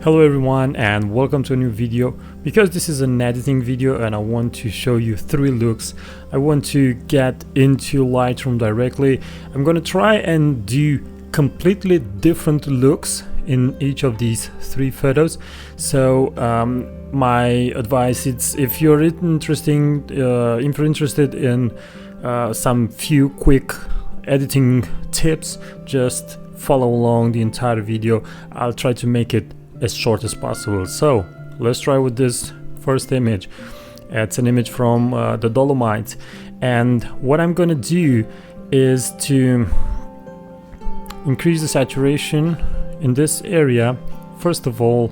Hello everyone and welcome to a new video. Because this is an editing video and I want to show you 3 looks, I want to get into Lightroom directly. I'm gonna try and do completely different looks in each of these 3 photos. So my advice is, if you're interested in some few quick editing tips, just follow along the entire video. I'll try to make it as short as possible. So let's try with this first image. It's an image from the Dolomites, and what I'm gonna do is to increase the saturation in this area first of all.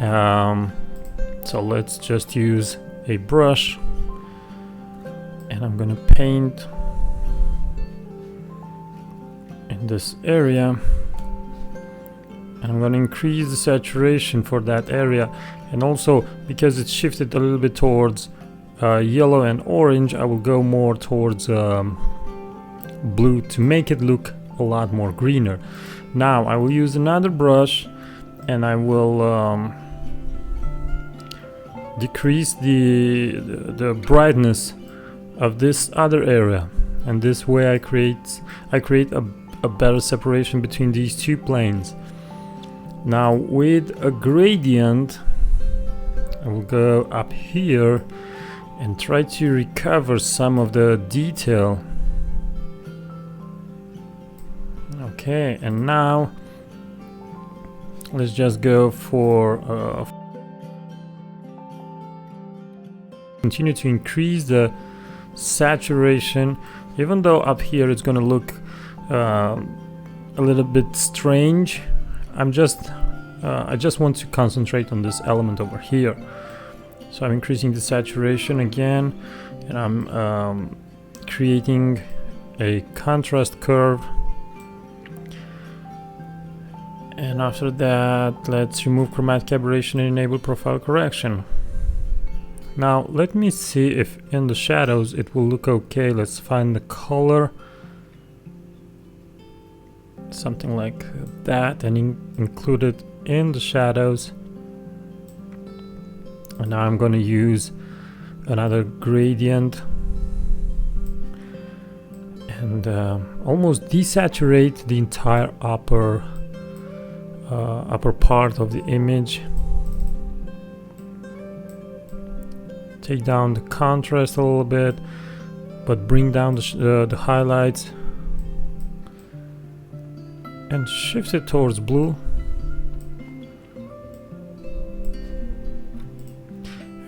So let's just use a brush and I'm gonna paint in this area. And I'm going to increase the saturation for that area, and also because it's shifted a little bit towards yellow and orange, I will go more towards blue to make it look a lot more greener. Now I will use another brush and I will decrease the brightness of this other area, and this way I create a better separation between these 2 planes. Now with a gradient, I will go up here and try to recover some of the detail. Okay, and now let's just go for continue to increase the saturation, even though up here it's gonna look a little bit strange. I just want to concentrate on this element over here. So I'm increasing the saturation again, and I'm creating a contrast curve. And after that, let's remove chromatic aberration and enable profile correction. Now let me see if in the shadows it will look okay. Let's find the color, something like that, and include it in the shadows. And now I'm going to use another gradient and almost desaturate the entire upper part of the image. Take down the contrast a little bit, but bring down the highlights and shift it towards blue.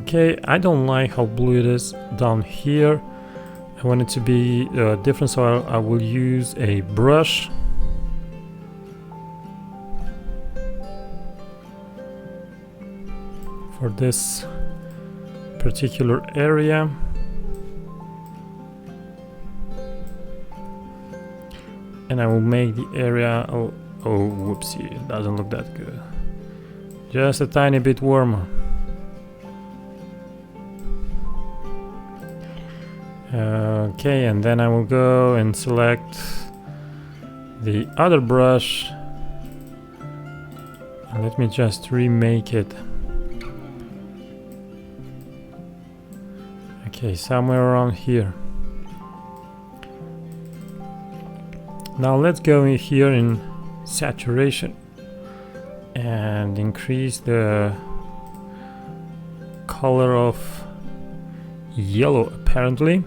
Okay, I don't like how blue it is down here. I want it to be different, so I will use a brush. For this particular area. And I will make the area, oh whoopsie, it doesn't look that good. Just a tiny bit warmer. Okay, and then I will go and select the other brush. And let me just remake it. Okay, somewhere around here. Now let's go in here in saturation and increase the color of yellow. Apparently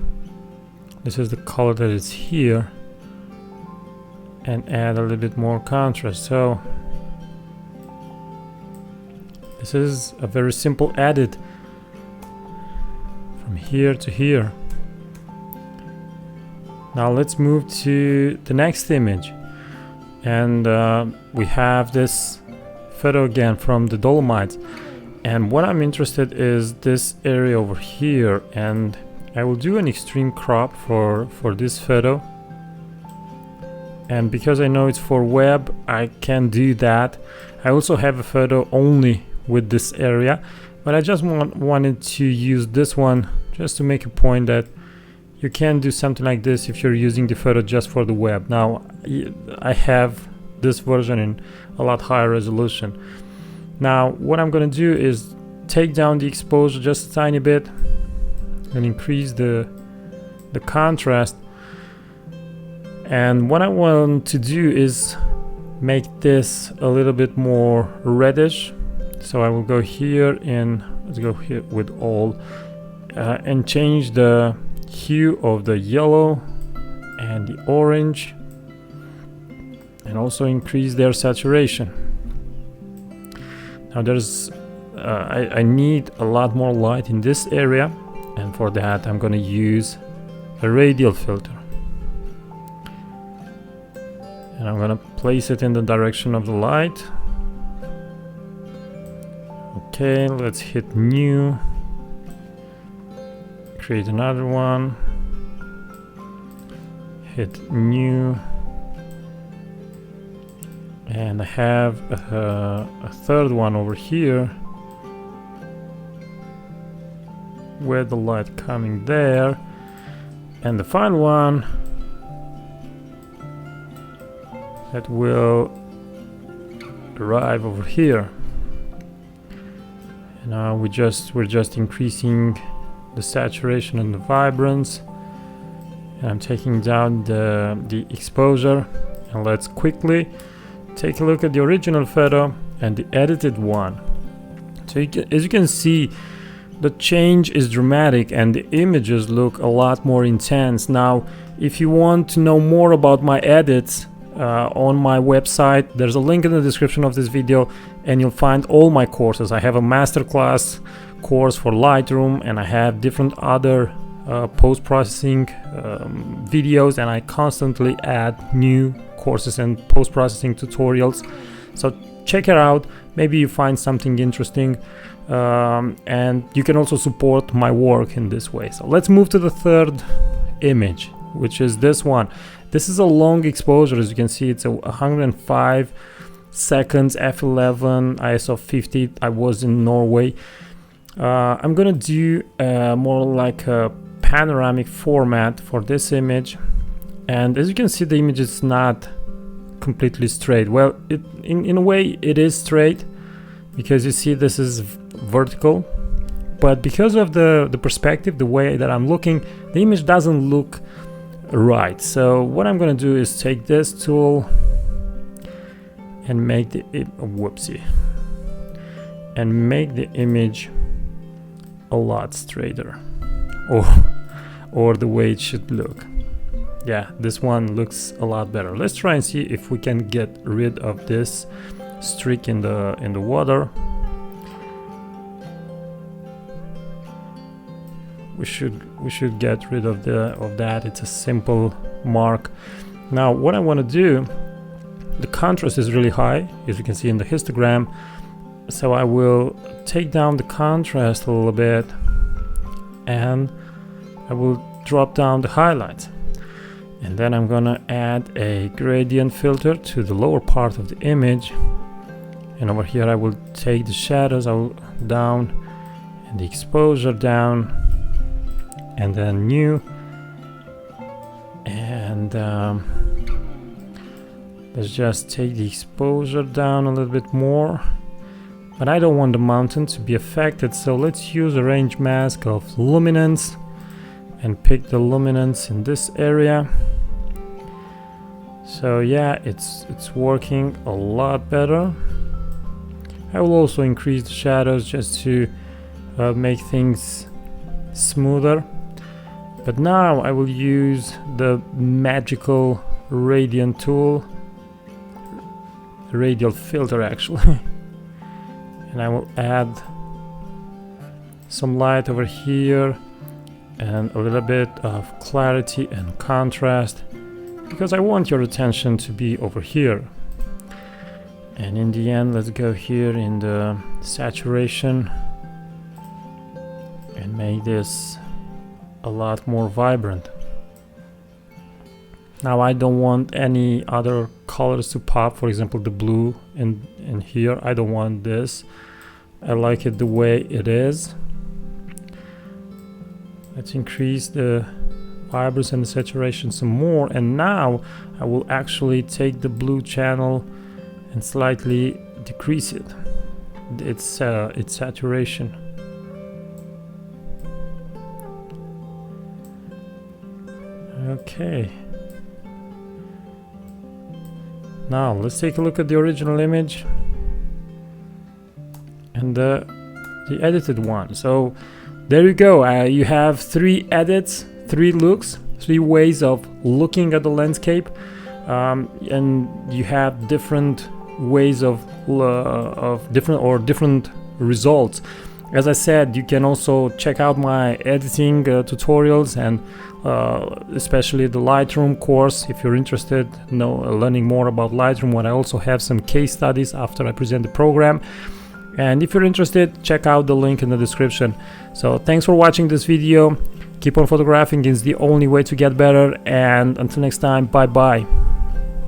this is the color that is here, and add a little bit more contrast. So this is a very simple edit from here to here. Now let's move to the next image, and we have this photo again from the Dolomites, and what I'm interested is this area over here, and I will do an extreme crop for this photo. And because I know it's for web, I can do that. I also have a photo only with this area, but I just wanted to use this one just to make a point that you can do something like this if you're using the photo just for the web. Now I have this version in a lot higher resolution. Now what I'm gonna do is take down the exposure just a tiny bit and increase the contrast. And what I want to do is make this a little bit more reddish. So I will go here and let's go here with all and change the hue of the yellow and the orange, and also increase their saturation. Now there's I need a lot more light in this area, and for that I'm going to use a radial filter, and I'm going to place it in the direction of the light. Okay, let's hit new, create another one, hit new, and I have a third one over here with the light coming there, and the final one that will arrive over here. And now we're just increasing the saturation and the vibrance, and I'm taking down the exposure. And let's quickly take a look at the original photo and the edited one. So as you can see, the change is dramatic and the images look a lot more intense. Now, if you want to know more about my edits on my website, there's a link in the description of this video, and you'll find all my courses. I have a masterclass course for Lightroom, and I have different other post-processing videos, and I constantly add new courses and post-processing tutorials. So check it out, maybe you find something interesting, and you can also support my work in this way. So let's move to the third image, which is this one. This is a long exposure. As you can see, it's a 105 seconds, f11, ISO 50. I was in Norway. I'm gonna do more like a panoramic format for this image, and as you can see, the image is not completely straight. Well, in a way it is straight, because you see this is vertical, but because of the perspective, the way that I'm looking, the image doesn't look right. So what I'm gonna do is take this tool and make the make the image a lot straighter, or the way it should look. Yeah, this one looks a lot better. Let's try and see if we can get rid of this streak in the water. We should get rid of that. It's a simple mark. Now what I want to do, the contrast is really high, as you can see in the histogram, so I will take down the contrast a little bit, and I will drop down the highlights, and then I'm gonna add a gradient filter to the lower part of the image, and over here I will take the shadows down and the exposure down, and then new, and let's just take the exposure down a little bit more, but I don't want the mountain to be affected, so let's use a range mask of luminance and pick the luminance in this area. So yeah, it's working a lot better. I will also increase the shadows just to make things smoother. But now I will use the magical radial filter actually, and I will add some light over here and a little bit of clarity and contrast, because I want your attention to be over here. And in the end, let's go here in the saturation and make this a lot more vibrant. Now I don't want any other colors to pop, for example the blue in here. I don't want this. I like it the way it is. Let's increase the vibrance and the saturation some more, and now I will actually take the blue channel and slightly decrease it. its saturation. Okay. Now let's take a look at the original image and the edited one. So there you go. You have 3 edits, 3 looks, 3 ways of looking at the landscape, and you have different ways of different results. As I said, you can also check out my editing tutorials, and especially the Lightroom course if you're interested learning more about Lightroom, where I also have some case studies after I present the program. And if you're interested, check out the link in the description. So thanks for watching this video. Keep on photographing, it's the only way to get better, and until next time, bye bye.